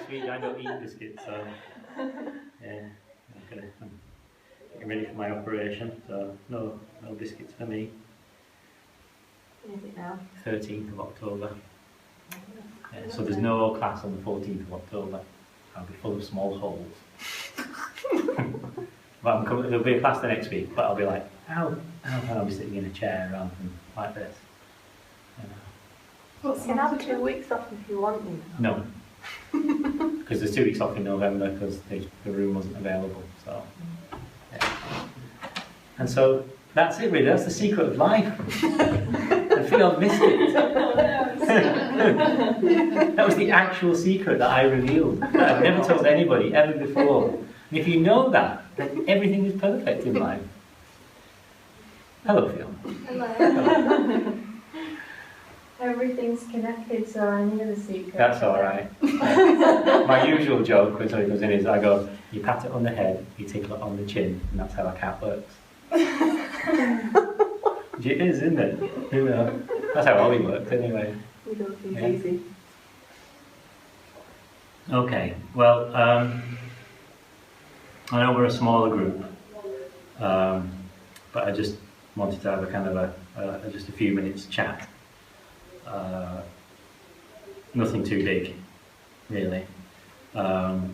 next week I don't eat biscuits, so yeah, I'm getting ready for my operation, so no biscuits for me. When is it now? 13th of October. Yeah, so there's no class on the 14th of October. I'll be full of small holes. But there'll be a class the next week, but I'll be like, ow, and I'll be sitting in a chair rather than like this. You can have 2 weeks off if you want. No, because there's 2 weeks off in November because the room wasn't available. So, yeah. And so that's it really. That's the secret of life. I feel I've missed it. That was the actual secret that I revealed. That I've never told anybody ever before. And if you know that, then everything is perfect in life. Hello, Phil. Hello. Everything's connected, so I knew the secret. That's all right. My usual joke when somebody comes in is I go, you pat it on the head, you tickle it on the chin, and that's how a cat works. It is, isn't it? You know, that's how Ollie works anyway. It's easy. Okay, well, I know we're a smaller group, but I just wanted to have a kind of just a few minutes chat. Nothing too big, really. And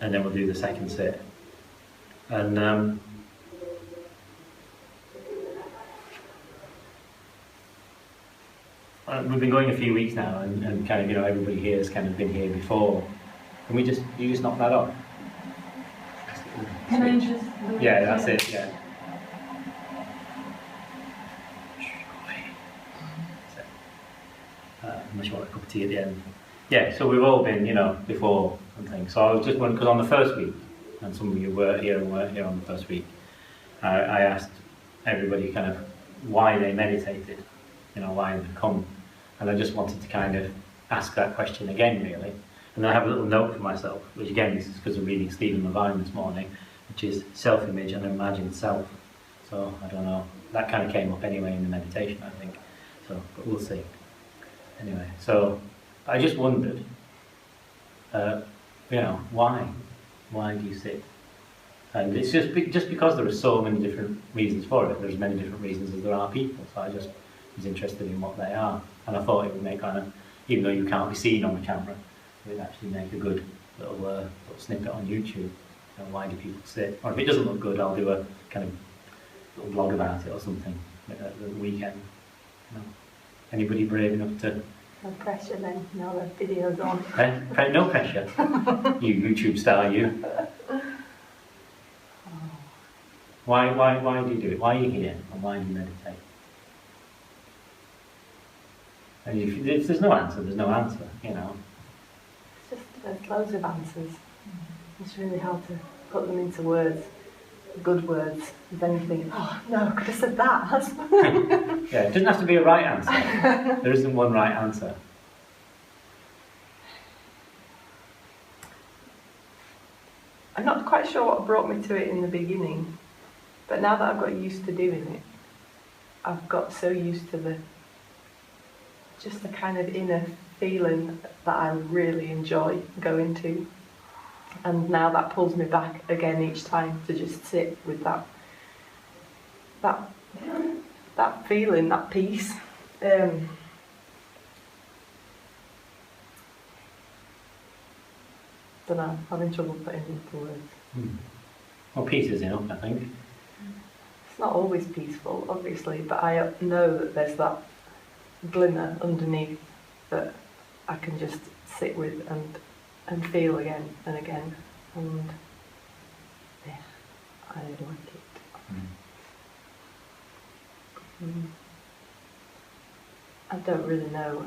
then we'll do the second sit. And we've been going a few weeks now, and kind of, you know, everybody here has kind of been here before. Can you just knock that off? Can I just... Yeah, that's it, yeah. Unless you want a cup of tea at the end. Yeah, so we've all been, you know, before and things. So I was just wondering, because on the first week, and some of you were here and weren't here on the first week, I asked everybody kind of why they meditated, you know, why they'd come. And I just wanted to kind of ask that question again, really. And I have a little note for myself, which again, this is because of reading Stephen Levine this morning, which is self-image and imagined self. So, I don't know, that kind of came up anyway in the meditation, I think. So, but we'll see. Anyway, so I just wondered, you know, why? Why do you sit? And it's just because there are so many different reasons for it. There's as many different reasons as there are people. So I just was interested in what they are. And I thought it would make kind of, even though you can't be seen on the camera, it would actually make a good little snippet on YouTube. You know, why do people sit? Or if it doesn't look good, I'll do a kind of little blog about it or something at the weekend. You know. Anybody brave enough to... No pressure then, now the video's on. No pressure. You YouTube star, you. Why do you do it? Why are you here? And why do you meditate? And if there's no answer, there's no answer, you know. It's just, there's loads of answers. It's really hard to put them into words. Good words, then you think, oh no, I could have said that. Yeah, it doesn't have to be a right answer. There isn't one right answer. I'm not quite sure what brought me to it in the beginning, but now that I've got used to doing it, I've got so used to just the kind of inner feeling that I really enjoy going to. And now that pulls me back again each time to just sit with that feeling, that peace. Don't know, I'm having trouble putting into words. Well, peace is enough, I think. It's not always peaceful, obviously, but I know that there's that glimmer underneath that I can just sit with and feel again and again, and yeah, I like it. I don't really know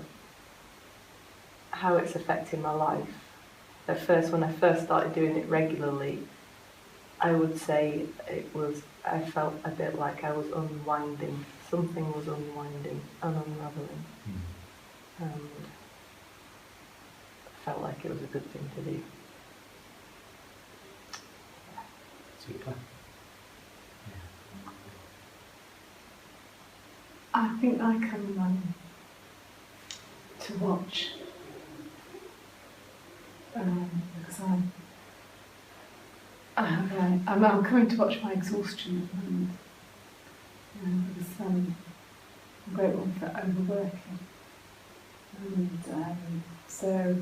how it's affecting my life. At first, when I first started doing it regularly, I would say I felt a bit like I was unwinding. Something was unwinding and unravelling. And I felt like it was a good thing to do. Super. I think I come to watch. because I'm coming to watch my exhaustion at the moment. Because I'm a great one for overworking. And so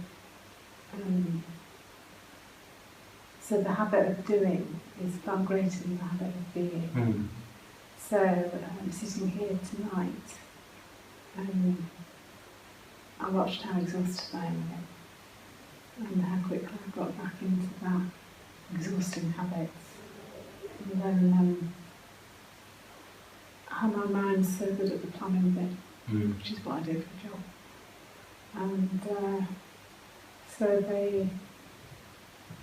the habit of doing is far greater than the habit of being. Mm. So I'm sitting here tonight, and I watched how exhausted I am and how quickly I got back into that exhausting habits. And then how my mind's so good at the planning bit, which is what I do for a job. And so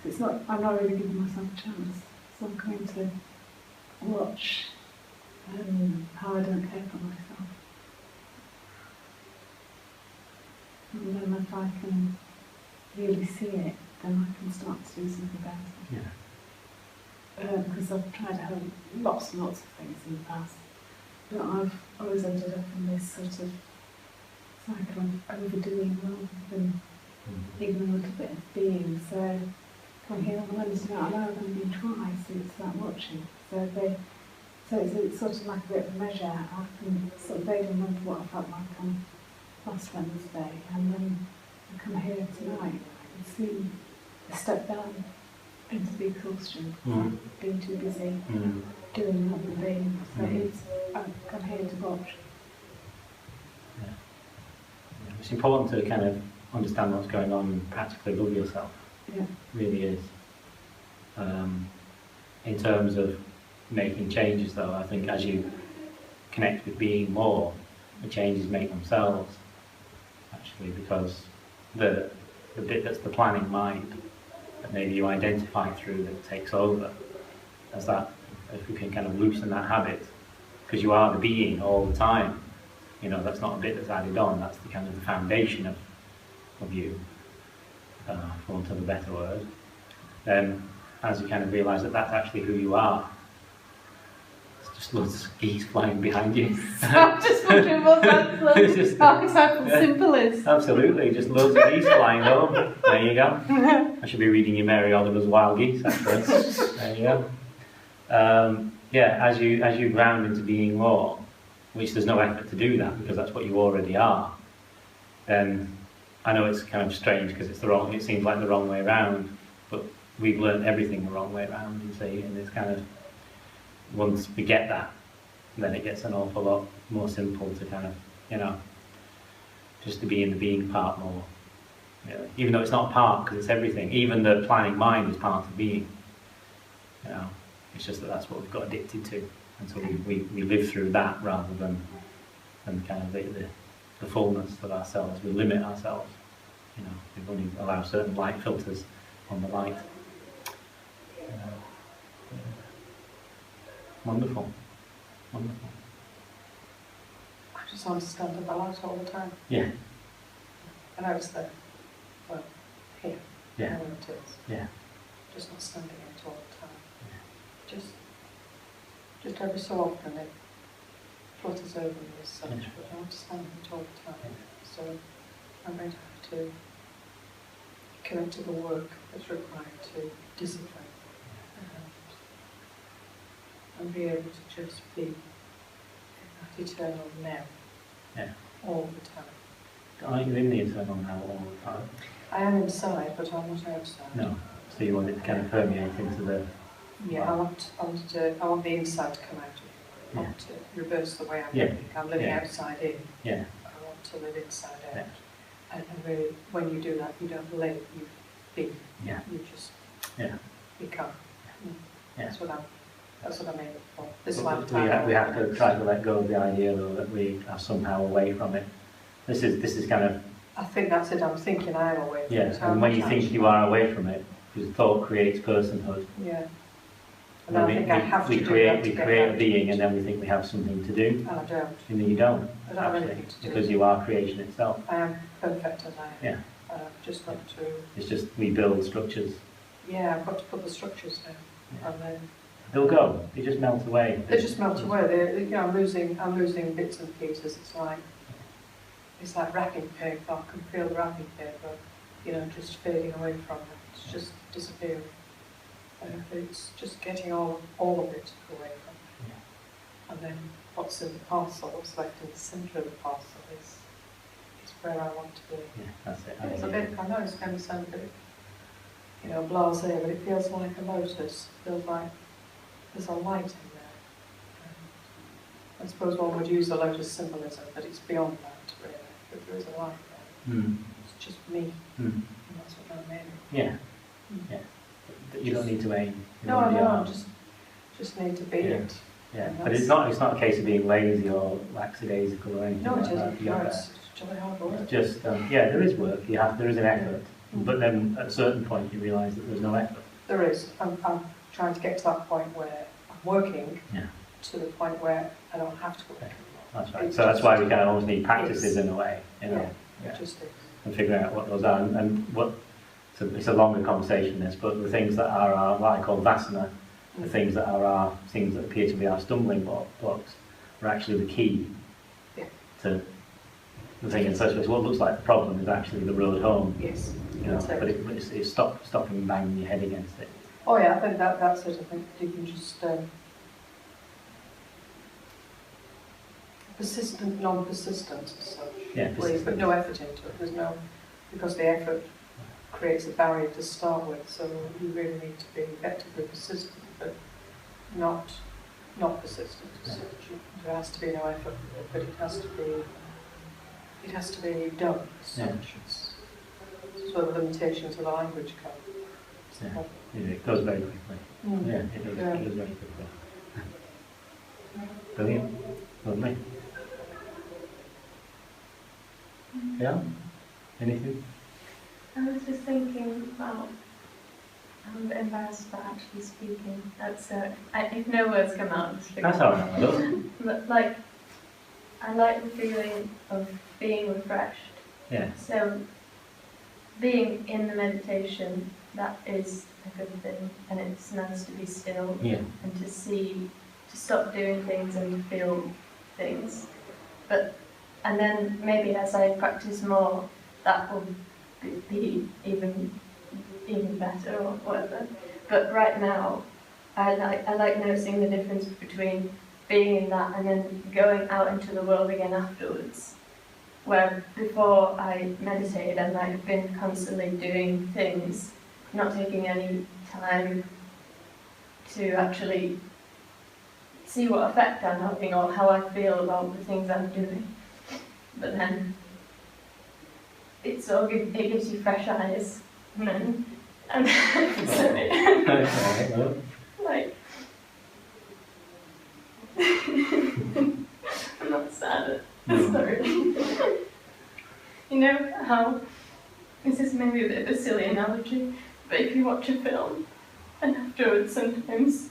it's not, I'm not really giving myself a chance. So I'm going to watch how I don't care for myself. And then if I can really see it, then I can start to do something about it. Yeah. Because I've tried to help lots and lots of things in the past, but I've always ended up in this sort of cycle of overdoing rather than even a little bit of being. So I'm here on Wednesday night, I know I've only been twice since that watching. So it's sort of like a bit of a measure. I can sort of vaguely remember what I felt like on last Wednesday, and then I come here tonight, I can see a step down into the exhaustion, being too busy, doing rather than being. So I come here to watch. Yeah. It's important to kind of understand what's going on and practically love yourself. Yeah. It really is. In terms of making changes though, I think as you connect with being more, the changes make themselves, actually, because the bit that's the planning mind that maybe you identify through that takes over, as that, if we can kind of loosen that habit, because you are the being all the time, that's not a bit that's added on, that's the kind of the foundation of you, for want of a better word. Then as you kind of realise that that's actually who you are, there's just loads of geese flying behind you. I'm just wondering what that archetypal symbol is. Absolutely, just loads of geese flying home. There you go. I should be reading you Mary Oliver's Wild Geese, actually. There you go. As you ground into being more, which there's no effort to do that because that's what you already are, then I know it's kind of strange because it seems like the wrong way around, but we've learned everything the wrong way around, you see, and it's kind of, once we get that, then it gets an awful lot more simple to kind of, just to be in the being part more. Even though it's not a part, because it's everything. Even the planning mind is part of being. It's just that's what we've got addicted to. And so we live through that rather than kind of the fullness of ourselves. We limit ourselves. We only allow certain light filters on the light. Wonderful. Wonderful. I just understand the light all the time. Yeah. I know it's there. Well, here. Yeah. I know it is. Yeah. Just not standing in it all the time. Yeah. Just every so often it flutters over me as such, but I understand it all the time. So I'm going to have to commit to the work that's required to discipline and be able to just be in that eternal now all the time. Are you in the eternal now all the time? I am inside, but I'm not outside. No. So you want it to kind of permeate into the... Yeah, I want the inside to come out of me. I want to reverse the way I'm living. I'm living outside in. Yeah. I want to live inside out. And really, when you do that, you don't live, you be. Yeah. You just become. That's what I'm aiming for. This lifetime. We have to try to let go of the idea, though, that we are somehow away from it. This is kind of... I think that's it. I'm thinking I am away from it. Yeah, and when you think you are away from it, because thought creates personhood. Yeah. And I think I have to do that. We create a being, and then we think we have something to do. And I don't. And then you don't. I don't have anything to do. Because you are creation itself. I am perfect as I am. Yeah. And I've just got to... It's just we build structures. Yeah, I've got to put the structures down. Yeah. And then... They'll go. They just melt away. They just melt away. I'm losing bits and pieces. It's like wrapping paper. I can feel the wrapping paper you know, just fading away from it. It's just disappearing. It's just getting all of it away from it. Yeah. And then what's in the parcel, what's left in the centre of the parcel is where I want to be. Yeah, that's it. It's a bit, I know it's going to sound a bit, you know, blasé, but it feels like a lotus. It feels like there's a light in there. I suppose one would use a lotus symbolism, but it's beyond that, really. But there is a light there. Mm. It's just me, Mm. and that's what I'm aiming. Yeah, yeah. But you don't need to aim. You No, already no, are. just need to be Yeah. it. Yeah, And but it's not a case of being lazy or lackadaisical or anything No, it like that. isn't. You're No, there. it's jolly hard work. It's just, yeah, there is work. There is an effort, Mm. but then at a certain point you realise that there's no effort. There is. I'm trying to get to that point where I'm working Yeah. to the point where I don't have to work anymore. That's right. It's So that's just- why we kind of always need practices It's- in a way, you know, Yeah, it just is. and figuring out what those are and what. So it's a longer conversation, this, but the things that are our, what I call vasana, the things that are our things that appear to be our stumbling blocks, are actually the key Yeah. to the thing in the first place. What looks like the problem is actually the road home, Yes. you know, That's it. but it's stopping banging your head against it. Oh yeah, I think that's it. I think you can just persistent, non-persistent as such. Yeah, Where you put no effort into it. There's no, because the effort creates a barrier to start with. So you really need to be effectively persistent, but not persistent as such. There has to be no effort, but it has to be done as such. Yeah. It's sort of limitations of the language code. It's the Yeah. problem. It goes very quickly. Mm. Yeah, it does, Yeah. it does very quickly. Brilliant. Lovely. Yeah? Anything? I was just thinking about, I'm a bit embarrassed about actually speaking. That's if no words come out, just forget. That's all right, my love. But like, I like the feeling of being refreshed. Yeah. So, being in the meditation, that is a good thing, and it's nice to be still Yeah. and to stop doing things and to feel things. And then maybe as I practice more, that will be even better or whatever. But right now, I like noticing the difference between being in that and then going out into the world again afterwards. Where before I meditated, I might have been constantly doing things, not taking any time to actually see what effect I'm having or how I feel about the things I'm doing. But then it gives you fresh eyes, and then Okay, well, like I'm not sad at the story. You know how this is maybe a bit of a silly analogy, but if you watch a film and afterwards sometimes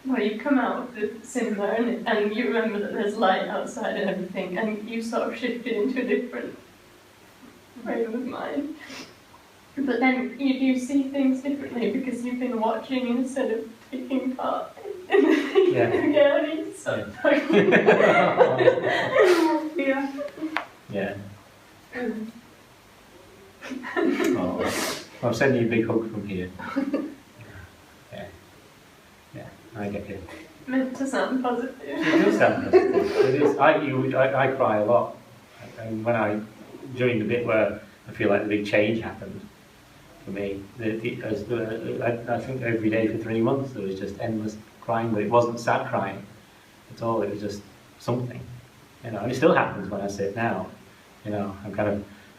you come out of the cinema and you remember that there's light outside and everything, and you sort of shifted into a different frame of mind. But then you do see things differently because you've been watching instead of taking part in the thing. Yeah. Yeah, I need to stop talking. Yeah. yeah. Oh, I'm sending you a big hug from here. Yeah. Yeah, I get you. Meant to sound positive. It does sound positive. It is. I cry a lot. And during the bit where I feel like the big change happened for me, I think every day for 3 months there was just endless crying, but it wasn't sad crying at all. It was just something, you know. And it still happens when I sit now. You know,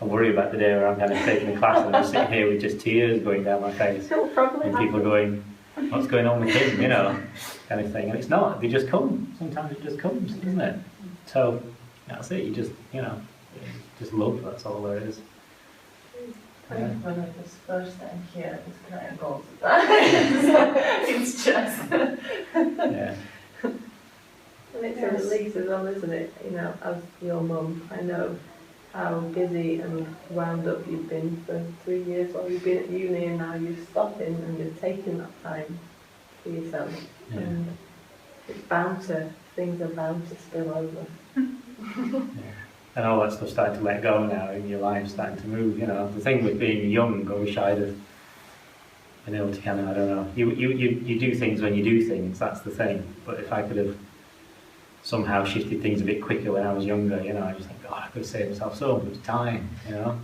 I worry about the day where I'm kind of taking a class and I'm sitting here with just tears going down my face, It'll probably and people going, "What's going on with him?" You know, kind of thing. And it's not. They just come. Sometimes it just comes, doesn't it? So that's it. You just, you know, just love. That's all there is. I Yeah. think when I was first down here, I was crying balls of that. It's just, Yeah. and it's a release as well, isn't it? You know, as your mum, I know how busy and wound up you've been for 3 years while you've been at uni, and now you're stopping and you're taking that time for yourself. Yeah. And it's bound to, things are bound to spill over. Yeah. and all that stuff's starting to let go now, and your life's starting to move, you know. The thing with being young, I wish I'd have been able to kind of, I don't know, you do things when you do things, that's the thing. But if I could have somehow shifted things a bit quicker when I was younger, you know, I just think, God, I could save myself so much time, you know.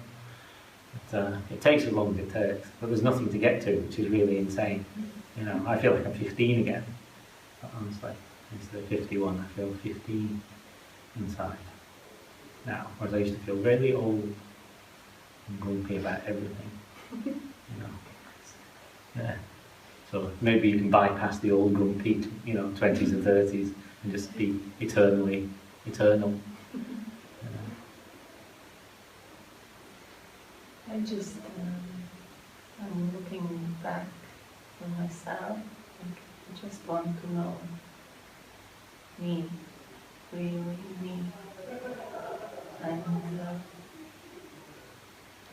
But, it takes as long as it takes, but there's nothing to get to, which is really insane. You know, I feel like I'm 15 again, honestly. Instead of 51, I feel 15 inside now, whereas I used to feel really old and grumpy about everything, you know. Yeah. So maybe you can bypass the old grumpy, you know, 20s and 30s and just be eternally eternal. You know. I just, I'm looking back on myself. I just want to know me, really me. And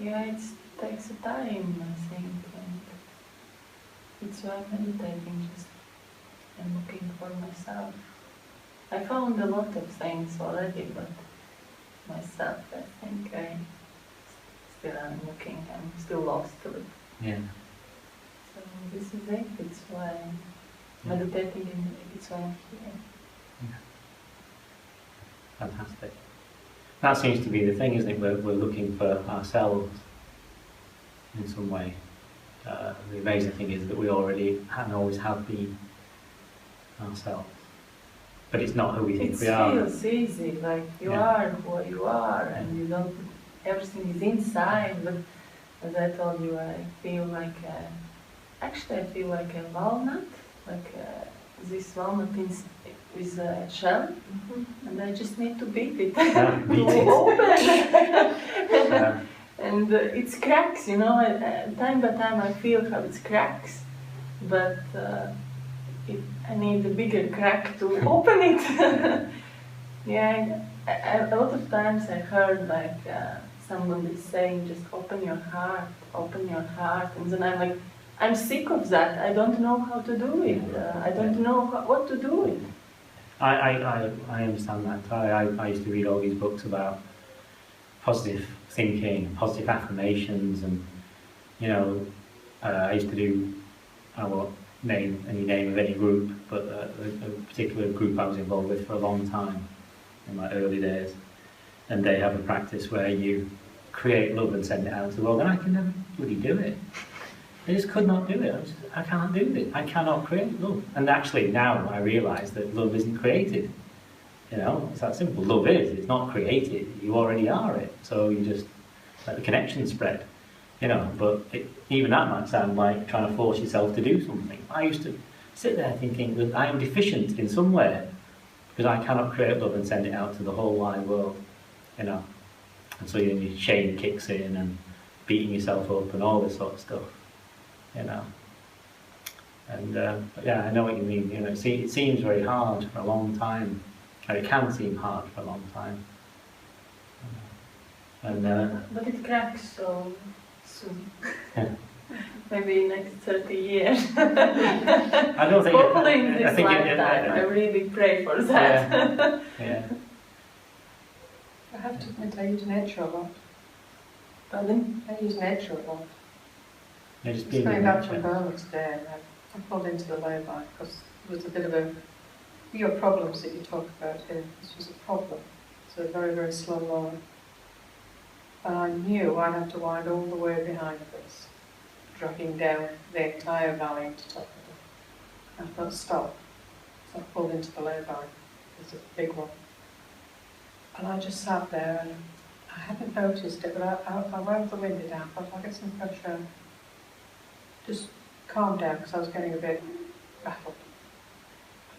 yeah, it takes a time, I think. And it's why I'm meditating, just and looking for myself. I found a lot of things already, but myself, I think I'm looking, I'm still lost to it. Yeah. So this is it, it's why I'm meditating, and it's why I'm here. Yeah. Fantastic. That seems to be the thing, isn't it? We're looking for ourselves in some way. The amazing thing is that we already and always have been ourselves. But it's not who we think we are. It feels easy, like you are who you are, and you don't, everything is inside, but as I told you, I feel like, actually I feel like a walnut, like this walnut with a shell, and I just need to beat it, Beat to it. open. And it's cracks, you know, time by time I feel how it's cracks, but I need a bigger crack to open it. Yeah, a lot of times I heard like someone is saying, just open your heart, and then I'm like, I'm sick of that, I don't know how to do it, I don't know what to do with it. I understand that. I used to read all these books about positive thinking, positive affirmations, and you know, I used to do, I won't name any name of any group, but a particular group I was involved with for a long time in my early days, and they have a practice where you create love and send it out to the world, and I can never really do it. I just could not do it. I can't do it. I cannot create love. And actually now I realise that love isn't created. You know, it's that simple. Love is. It's not created. You already are it. So you just let the connection spread. You know, but even that might sound like trying to force yourself to do something. I used to sit there thinking that I am deficient in some way because I cannot create love and send it out to the whole wide world. You know, and so your shame kicks in and beating yourself up and all this sort of stuff. You know, and but yeah, I know what you mean. You know, it seems very hard for a long time, or it can seem hard for a long time. And but it cracks so soon. Yeah. Maybe next 30 years. I don't think. Hopefully in this I think lifetime, I really pray for that. Yeah. Yeah. I have to admit, I use nature a lot. Pardon? I use nature a lot. Yeah, just Just being going in back nature. from Burma today, and I pulled into the lay-by because there was a bit of your problems that you talk about here. This was a problem. So very, very slow rolling. And I knew I'd have to wind all the way behind this, dropping down the entire valley into top of it. I thought, stop. So I pulled into the lay-by. It's a big one. And I just sat there, and I hadn't noticed it, but I wound the window down. I thought, I'll get some fresh air. Just calm down, because I was getting a bit rattled.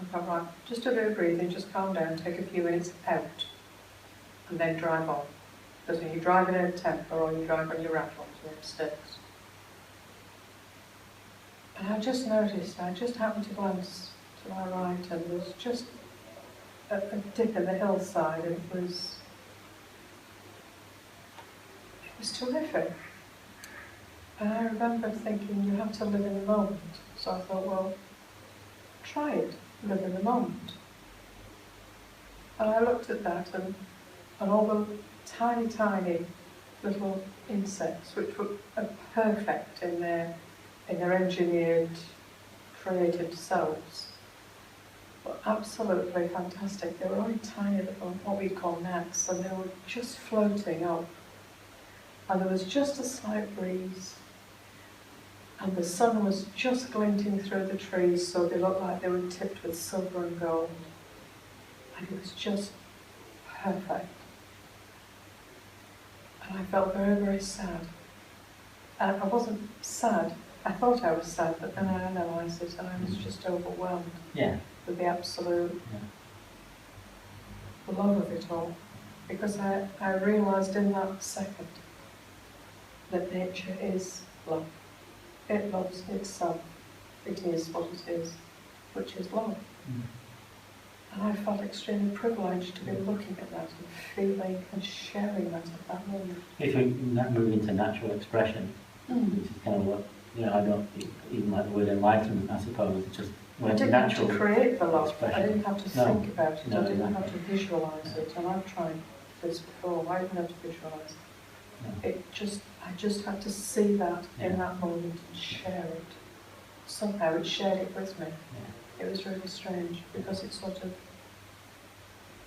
I thought, right, just a bit of breathing, just calm down, take a few minutes out, and then drive on. Because when you drive in a temper or you drive on your rattles, your mistakes. And I just noticed, I just happened to glance to my right, and there was just a dip in the hillside, and it was terrific. And I remember thinking, you have to live in the moment. So I thought, well, try it, live in the moment. And I looked at that, and all the tiny, tiny little insects which were perfect in their engineered, created selves. Were absolutely fantastic. They were only tiny little, what we call gnats, and they were just floating up. And there was just a slight breeze, and the sun was just glinting through the trees, so they looked like they were tipped with silver and gold. And it was just perfect. And I felt very, very sad. And I wasn't sad. I thought I was sad, but then I analysed it and I was just overwhelmed with the absolute love of it all. Because I realised in that second that nature is love. It loves itself. It is what it is, which is love. And I felt extremely privileged to be looking at that and feeling and sharing that at that moment. If we move into natural expression, which is kind of what, I don't even like the word enlightenment, I suppose. It's just I didn't natural have to create the love. expression. I didn't have to think about it. I didn't have to visualise it. And I've tried this before. I didn't have to visualise it. I just had to see that in that moment and share it. Somehow it shared it with me. It was really strange because it sort of,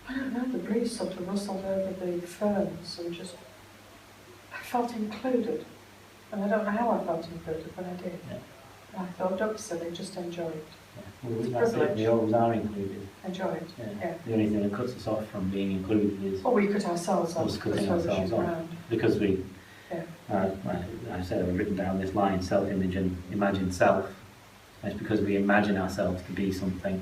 I don't know, the breeze sort of rustled over the ferns and just, I felt included. And I don't know how I felt included, but I did. And I thought, don't be silly, just enjoy it. That's it, we always are included. Enjoy it. The only thing that cuts us off from being included is or we cut ourselves off us cutting ourselves off. Because we, I said I've written down this line, self-image and imagined self. And it's because we imagine ourselves to be something.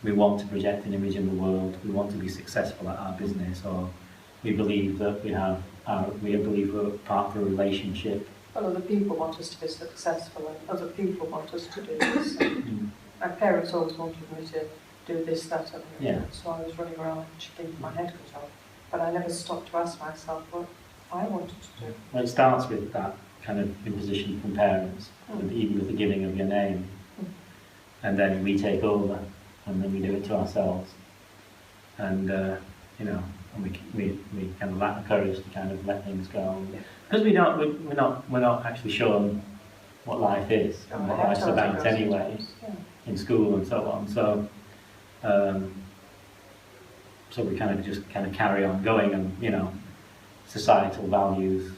We want to project an image in the world, we want to be successful at our business, or we believe that we believe we're part of a relationship. Well, other people want us to be successful and other people want us to do this. My parents always wanted me to do this, that and the other. So I was running around like a chicken with my head cut off. But I never stopped to ask myself what I wanted to do. Well, it starts with that kind of imposition from parents, even with the giving of your name. And then we take over, and then we do it to ourselves. And, and we kind of lack the courage to kind of let things go. Because we're not actually shown what life is and what life's about anyway, in school and so on. So we kind of carry on going, and societal values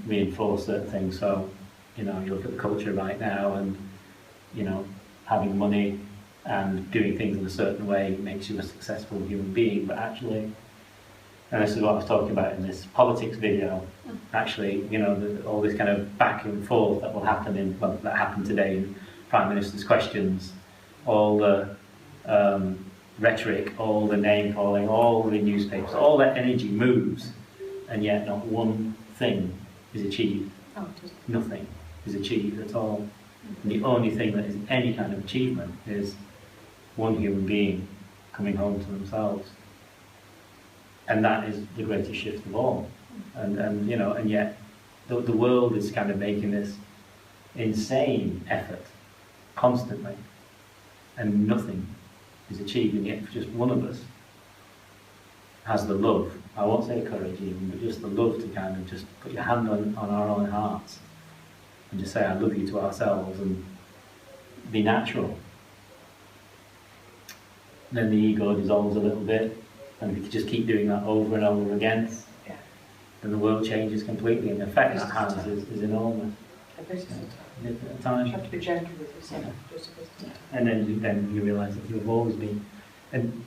reinforce certain things. So you look at the culture right now, and having money and doing things in a certain way makes you a successful human being. But actually, and this is what I was talking about in this politics video, actually, all this kind of back and forth that will happen that happened today in Prime Minister's questions, all the rhetoric, all the name calling, all the newspapers, all that energy moves, and yet not one thing is achieved. Nothing is achieved at all. And the only thing that is any kind of achievement is one human being coming home to themselves. And that is the greatest shift of all. And yet the world is kind of making this insane effort constantly, and nothing is achieved, and yet just one of us has the love, I won't say courage even, but just the love to kind of just put your hand on our own hearts and just say I love you to ourselves and be natural. Then the ego dissolves a little bit, and if you could just keep doing that over and over again, then the world changes completely, and the effect that has is enormous. A bit at a time. You have to be gentle with yourself, just a bit at a time. And then you realise that you've always been. And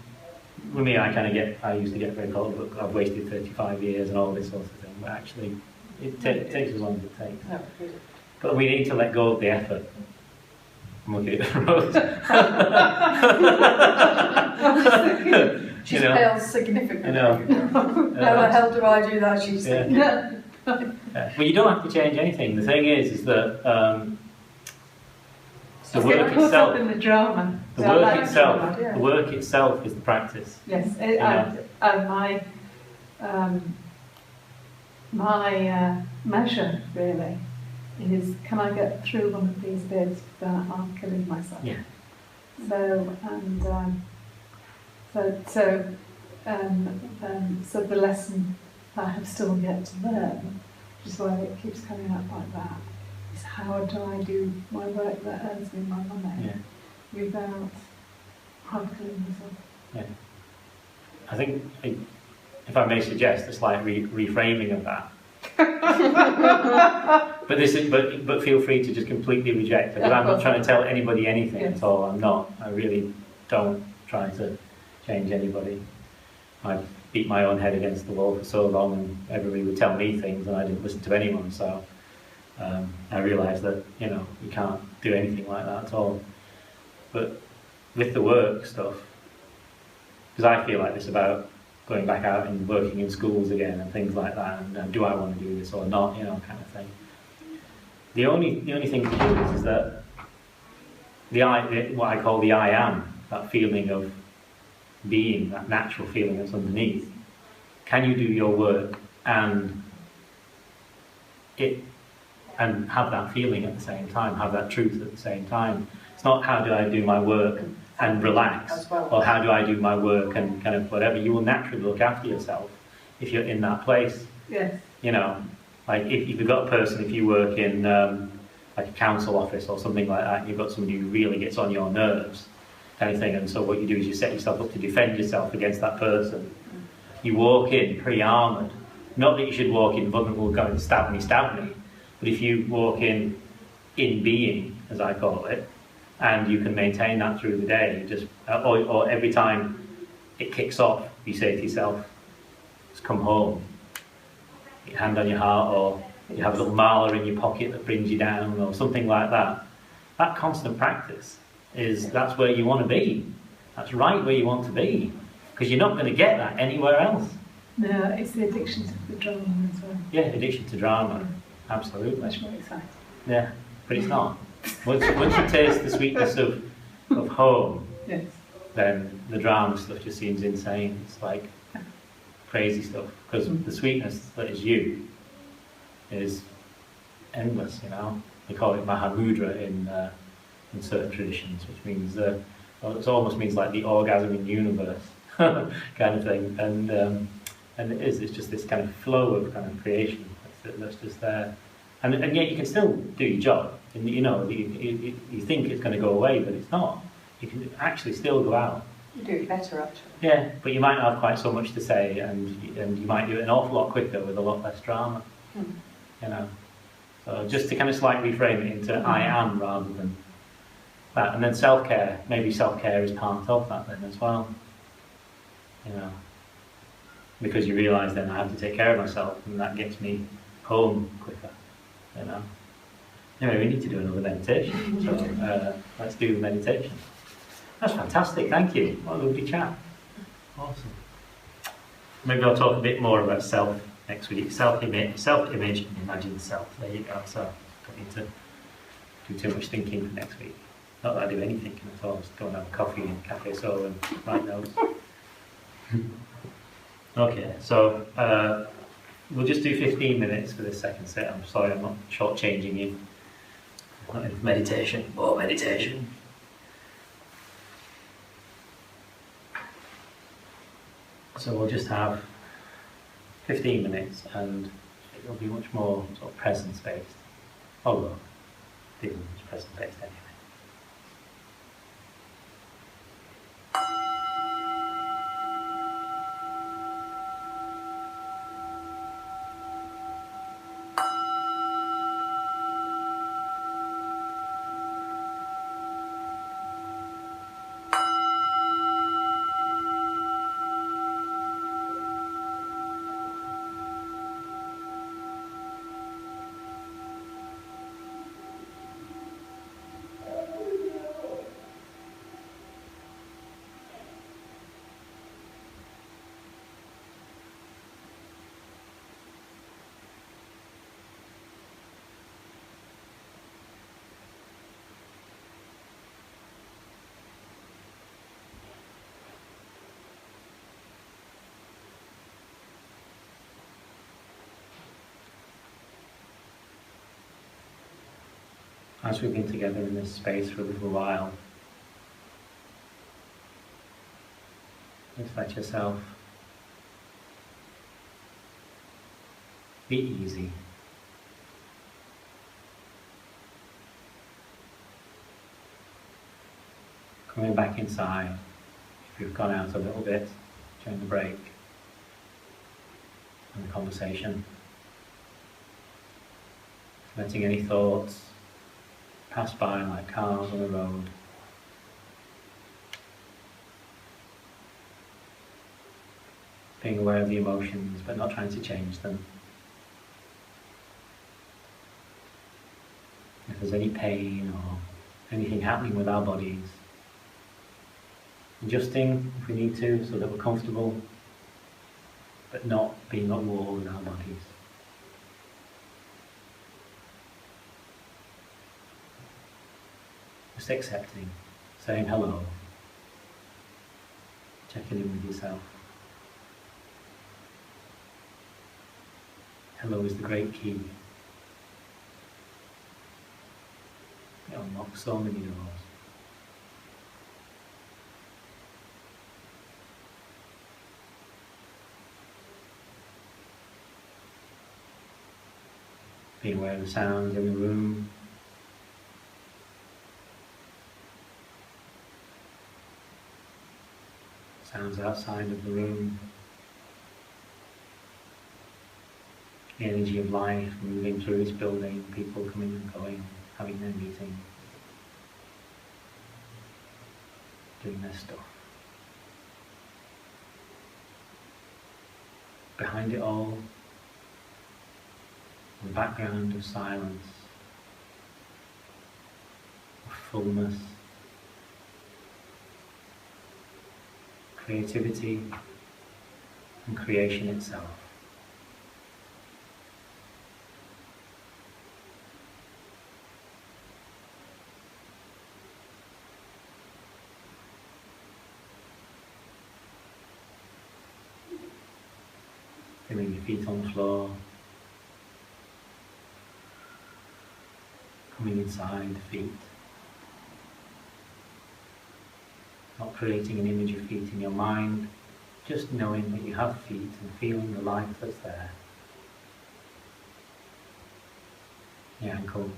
with me, I used to get very caught up, I've wasted 35 years and all this sort of thing, but actually, it takes as long as it takes. No, it isn't. But we need to let go of the effort. I'm looking at the road. She's paled significantly. I know. How the hell do I do that? She's saying. Well, you don't have to change anything. The thing is that the work itself, in the drama. the work itself is the practice. Yes, my measure really is, can I get through one of these bits without killing myself? Yeah. So So the lesson that I have still yet to learn, which is why it keeps coming up like that, is how do I do my work that earns me my money without humbling myself. Yeah. I think, if I may suggest, a slight reframing of that. But this is, but feel free to just completely reject it. But I'm not trying to tell anybody anything at all. I'm not. I really don't try to change anybody. I beat my own head against the wall for so long, and everybody would tell me things, and I didn't listen to anyone. So I realised that you can't do anything like that at all. But with the work stuff, because I feel like this about going back out and working in schools again and things like that, and do I want to do this or not, kind of thing. The only thing to do is that what I call the I am, that feeling of being, that natural feeling that's underneath. Can you do your work and have that feeling at the same time, have that truth at the same time? It's not how do I do my work and relax, or how do I do my work and kind of whatever. You will naturally look after yourself if you're in that place. Yes. Like if you've got a person, if you work in like a council office or something like that, and you've got somebody who really gets on your nerves, kind of thing, and so what you do is you set yourself up to defend yourself against that person. You walk in pre-armoured. Not that you should walk in vulnerable, going stab me, but if you walk in being, as I call it, and you can maintain that through the day, just or every time it kicks off, you say to yourself, just come home. Your hand on your heart, or you have a little marler in your pocket that brings you down, or something like that. That constant practice that's where you want to be. That's right where you want to be, because you're not going to get that anywhere else. No, it's the addiction to the drama as well. Yeah, addiction to drama, absolutely. Much more exciting. Yeah, but it's not. Once you taste the sweetness of home, Yes. then the drama stuff just seems insane. It's like crazy stuff, because the sweetness that is you is endless. They call it Mahamudra in certain traditions, which means it almost means like the orgasm in the universe kind of thing. And it's just this kind of flow of kind of creation that's just there. And yet you can still do your job. And you think it's going to go away, but it's not. You can actually still go out. You do it better, actually. Yeah, but you might not have quite so much to say, and you might do it an awful lot quicker with a lot less drama. So just to kind of slightly reframe it into I am rather than that. And then self-care, maybe self-care is part of that then as well. Because you realise then I have to take care of myself, and that gets me home quicker. Anyway, we need to do another meditation, so let's do the meditation. That's fantastic, thank you. What a lovely chat. Awesome. Maybe I'll talk a bit more about self next week. Self-image and imagine self. There you go. So don't need to do too much thinking for next week. Not that I do any thinking at all, just go and have coffee in Cafe Soul and write notes. Okay, so we'll just do 15 minutes for this second set. I'm sorry, I'm not shortchanging you. Not enough meditation, more meditation. So we'll just have 15 minutes, and it will be much more sort of presence-based. Although, it isn't much presence-based anyway. As we've been together in this space for a little while, just let yourself Be easy. Coming back inside, if you've gone out a little bit during the break and the conversation, letting any thoughts pass by like cars on the road. Being aware of the emotions, but not trying to change them. If there's any pain or anything happening with our bodies, adjusting if we need to so that we're comfortable, but not being at war with our bodies. Just accepting, saying hello, checking in with yourself. Hello is the great key. It unlocks so many doors. Being aware of the sounds in the room. Sounds outside of the room. The energy of life moving through this building, people coming and going, having their meeting, doing their stuff. Behind it all, the background of silence, of fullness, creativity and creation itself. Feeling your feet on the floor, coming inside the feet, not creating an image of feet in your mind, just knowing that you have feet and feeling the life that's there. The ankles,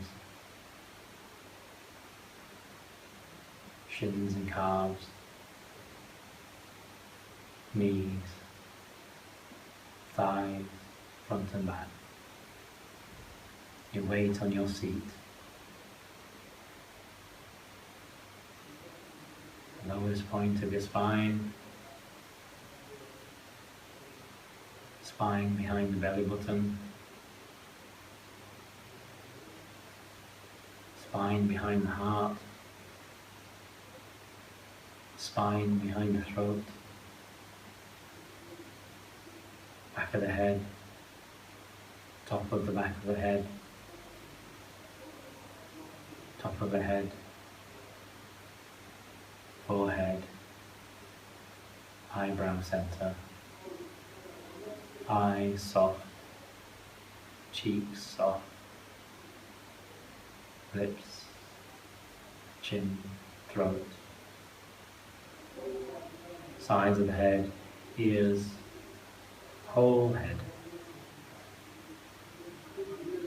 shins and calves, knees, thighs, front and back. Your weight on your seat. The lowest point of your spine. Spine behind the belly button. Spine behind the heart. Spine behind the throat. Back of the head, top of the back of the head, top of the head, forehead, eyebrow center, eyes soft, cheeks soft, lips, chin, throat, sides of the head, ears, whole head,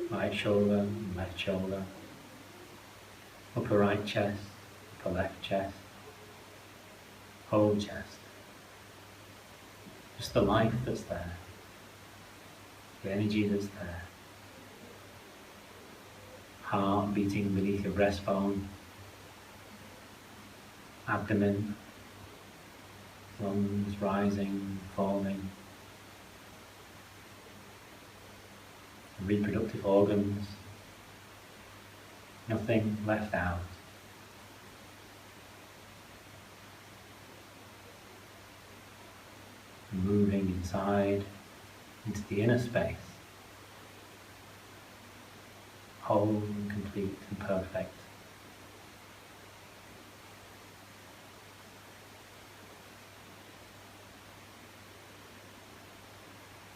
right shoulder, left shoulder, upper right chest, upper left chest, whole chest. Just the life that's there, the energy that's there. Heart beating beneath your breastbone, abdomen, lungs rising, falling. Reproductive organs, nothing left out. Moving inside into the inner space, whole and complete and perfect.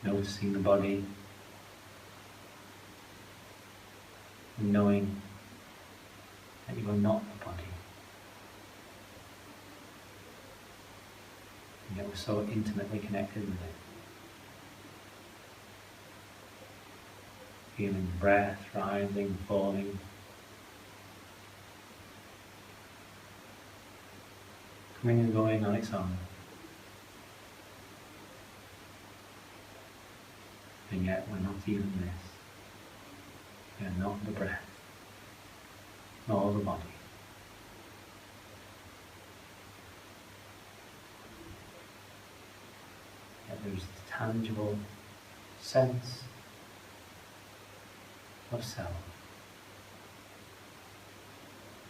Noticing the body, knowing that you are not the body, and yet we're so intimately connected with it. feeling the breath rising, falling. Coming and going on its own. And yet we're not even this. We are not the breath, nor the body. Yet there is a tangible sense of self,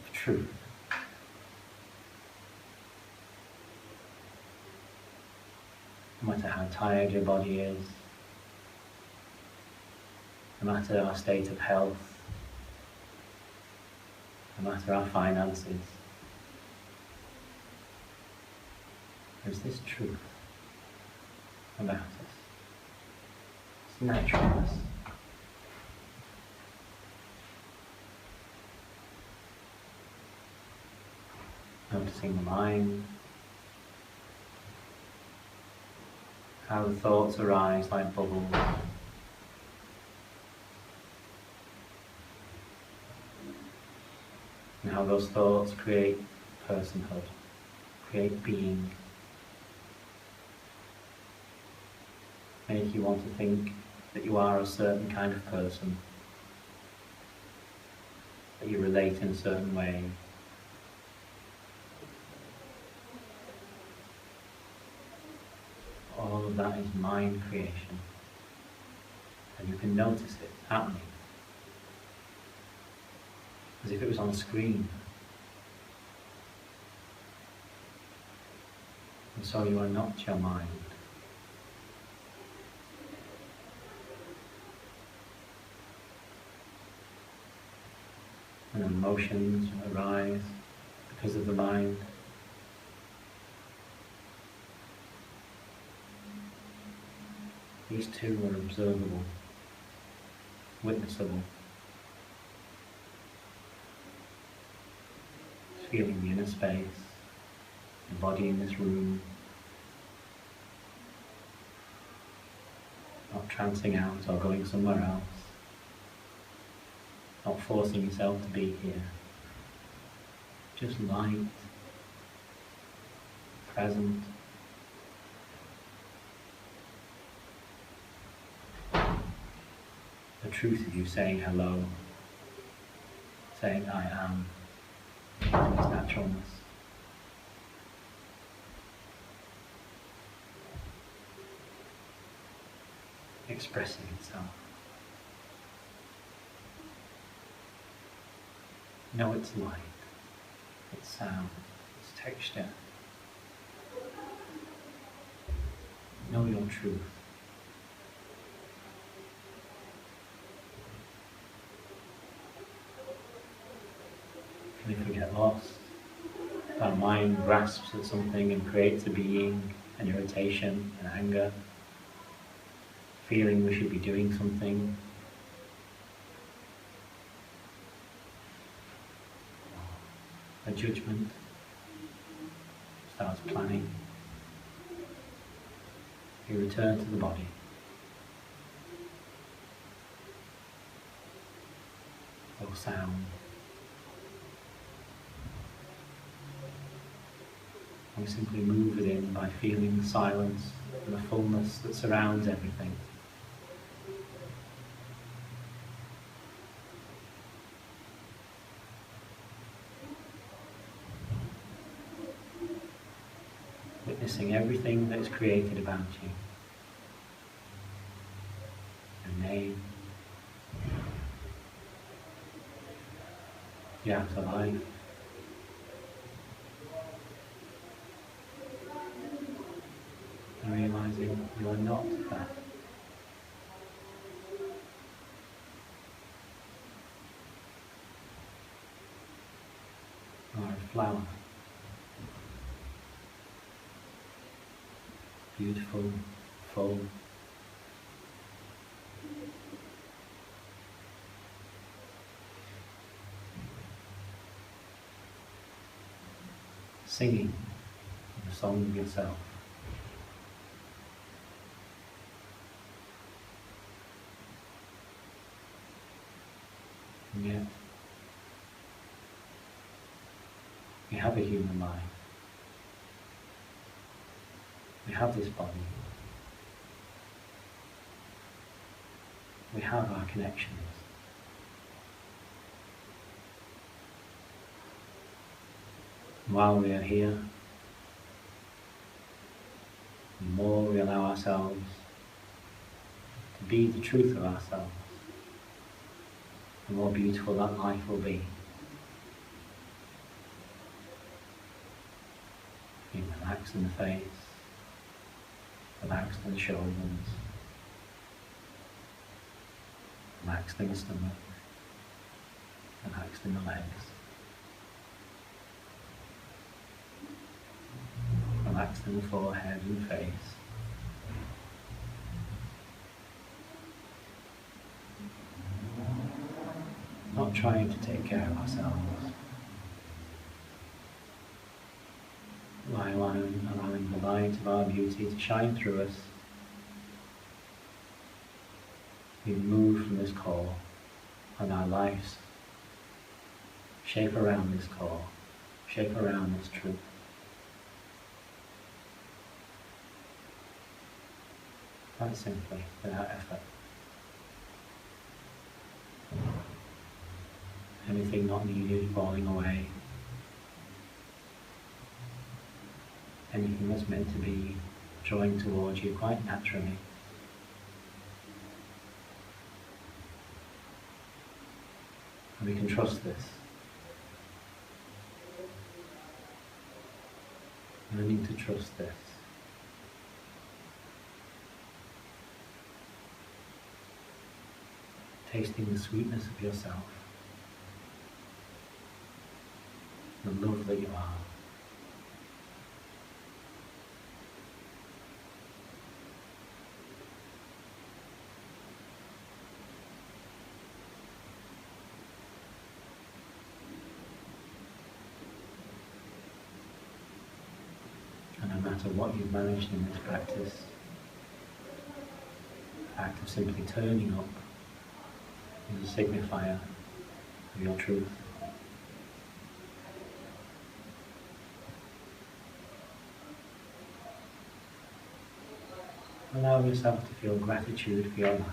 of truth. No matter how tired your body is, no matter our state of health, no matter our finances, there's this truth about us. It's naturalness. Noticing the mind, how the thoughts arise like bubbles. And how those thoughts create personhood, create being. Make you want to think that you are a certain kind of person, that you relate in a certain way. All of that is mind creation, and you can notice it happening, as if it was on a screen. And so you are not your mind. And emotions arise because of the mind. These two are observable, witnessable. Feeling the inner space, the body in this room, not trancing out or going somewhere else, not forcing yourself to be here, just light, present. The truth of you saying hello, saying I am, in its naturalness. Expressing itself. Know its light, its sound, its texture. Know your truth. And if we get lost, our mind grasps at something and creates a being, an irritation, an anger, feeling we should be doing something. A judgment starts planning. You return to the body. Or sound. And we simply move within by feeling the silence and the fullness that surrounds everything. Witnessing everything that is created about you. Your name, your afterlife, and realizing you are not that. You are a flower. Beautiful, full. Singing the song of yourself. And yet, we have a human life. We have this body. We have our connections. And while we are here, the more we allow ourselves to be the truth of ourselves, the more beautiful that life will be. Being relaxed in the face, relaxed in the shoulders, relaxed in the stomach, relaxed in the legs, relaxed in the forehead and face. Not trying to take care of ourselves, by allowing the light of our beauty to shine through us. We move from this core, and our lives shape around this core, shape around this truth. Quite simply, without effort. Anything not needed falling away. Anything that's meant to be drawing towards you quite naturally. And we can trust this. Learning to trust this. Tasting the sweetness of yourself. The love that you are. And no matter what you've managed in this practice, the act of simply turning up is a signifier of your truth. Allow yourself to feel gratitude for your life.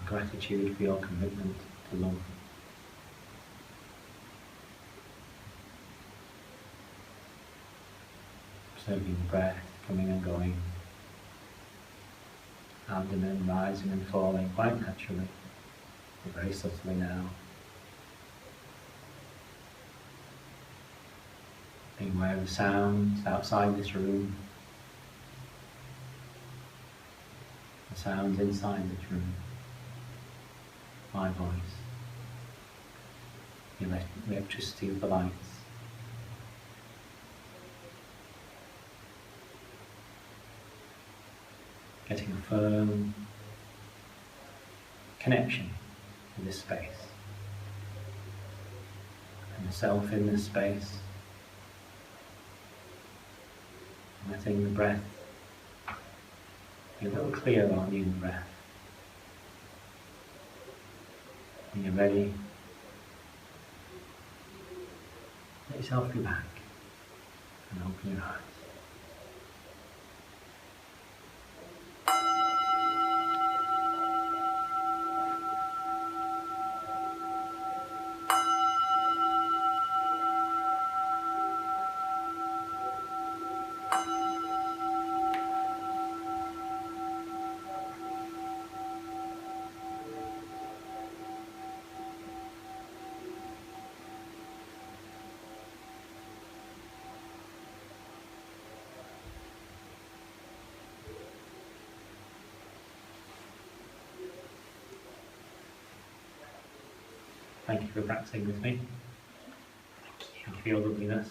Gratitude for your commitment to love. Observing the breath coming and going. Abdomen rising and falling quite naturally, but very subtly now. Being aware of the sounds outside this room, the sounds inside this room, my voice, the electricity of the lights. Getting a firm connection to this space, and yourself in this space. Letting the breath be a little clearer on you in the breath. When you're ready, let yourself be back and open your eyes. Thank you for practicing with me. Thank you for your loveliness.